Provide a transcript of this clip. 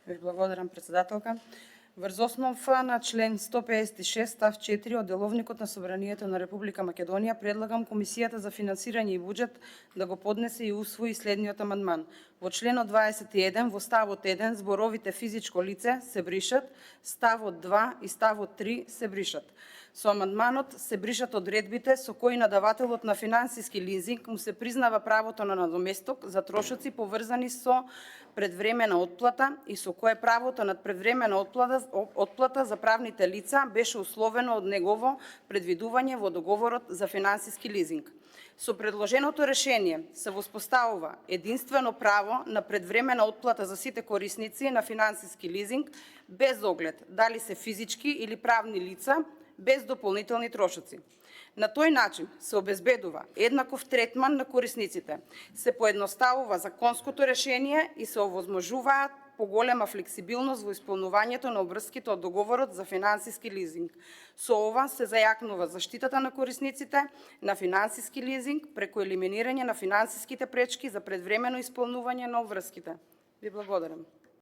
Ви благодарам, председателка. Врз основа на член 156 став 4 од Деловникот на Собранието на Република Македонија предлагам Комисијата за финансирање и буџет да го поднесе и усвои следниот амандман. Во членот 21 во ставот 1 зборовите физичко лице се бришат, ставот 2 и ставот 3 се бришат. Со амандманот се бришат одредбите со кои надавателот на финансиски лизинг му се признава правото на надоместок за трошоци поврзани со предвремена отплата и со кое правото на предвремена отплата за правните лица беше условено од негово предвидување во договорот за финансиски лизинг. Со предложеното решение се воспоставува единствено право на предвремена отплата за сите корисници на финансиски лизинг, без оглед дали се физички или правни лица, без дополнителни трошоци. На тој начин се обезбедува еднаков третман на корисниците, се поедноставува законското решение и се овозможуваат поголема флексибилност во исполнувањето на обврските од договорот за финансиски лизинг. Со ова се зајакнува заштитата на корисниците на финансиски лизинг преку елиминирање на финансиските пречки за предвремено исполнување на обврските. Ви благодарам.